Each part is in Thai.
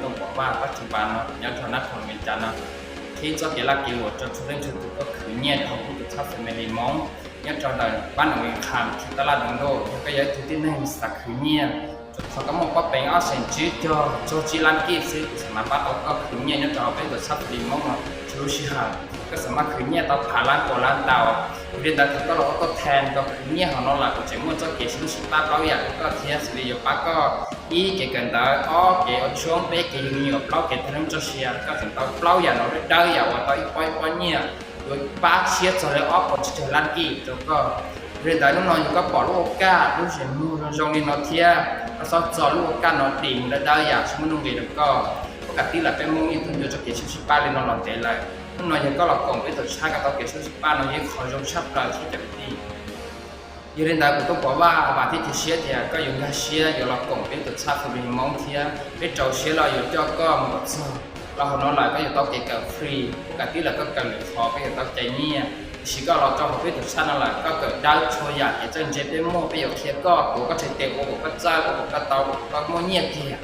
ต้องบอกว่าปัจจุบันเนาะยังทนัดคนเวียนจันทร์นะที่เจ้าเกล้าเกลจนชุดเล่นชุดก็คือเนี่ยของผู้ติดชอบเฟมิลี่มองยังจอดันบ้านหนองเวียงคำที่ตลาดหนองโดก็ยังทุกที่นั่งสักคือเนี่ยเขาก็มองว่าเป็นเอาเส้นจืดโจจีรันกี้ซื้อสมัยป้าเอาก็คือเนี่ยยังจะเอาไปตัวชอบดีมองเนาะชูชิฮาก็สามารถคือเนี่ยต่อผ่านร้านโกร้านเตาเรียนแต่ก็เราก็แทนก็คือเนี่ยของเราหลักก็จะมั่วเจ้าเกชิชิป้าเราอยากก็เทียสิริยป้าก็อีเกี่ยกันแต่อ๋อเกี่ยช่วงเป๊ะเกี่ยอยู่เราเกี่ยทั้งเจ้าเชียก็ถึงเราเราอยากเราได้อยากว่าต่ออีกป้อยเนี่ยโดยป้าเชียร์จะเลยอ๋อก็จะร้านกี้แล้วก็เรียนแต่น้องๆก็ปล่อยลูกก้าลูกเสียมือเราเรียนเราเทียก็สอนจอลูกก้านอนดิ่งแล้วได้อยากช่วยน้องเรียนแล้วก็ปกติแหละเป็นมุ่งยิ่งขึ้นเจ้าเกชิป้าเรียนนอนเตะเลยน้อยยังก็หลอกกล่องไปตัวชากับตัวเกศชุดป้าน้อยยังขอยงชับปลาที่จะไปดียืนได้กูต้องบอกว่าบาที่ที่เชียร์เนี่ยก็อยู่ในเชียร์อยู่หลอกกล่องเป็นตัวชาคือมีมองเทียเป็นเจ้าเชียร์เราอยู่เจ้าก็หมดซอเราคนน้อยก็อยู่ตัวเกศฟรีปกติเราก็เกิดหรือพอไปอยู่ตัวใจเนี่ยชีก็เราเจ้าเป็นตัวชานั่นแหละก็เกิดได้ช่วยอยากจะเจ็บเป็นโม่ไปอยู่เทียก็กูก็ใช้เตะกูก็จ้ากูก็เตาก็โม่เงียบเทีย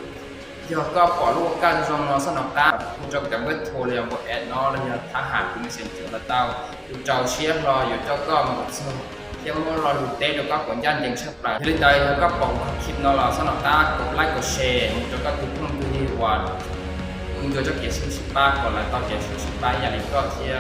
ยอก็ปล่อยลูกกันจงนอนสนองตาจงกับเบิดโทรเรียงบทแอดนอเลยทหารคุณเสียงเจอละเต้าอยู่เจ้าเชียร์รออยู่เจ้าก็มาบดสู้เที่ยงว่ารออยู่เต้แล้วก็ผลยันยังชัดปลายที่ใดแล้วก็ปล่องคลิปนอรอสนองตากดไลค์กดแชร์จงก็ทุกคนดูดีวันมึงก็จะเก็บชิ้นสิบป้าก่อนแล้วตอนเก็บชิ้นสิบป้าอย่างนี้ก็เที่ย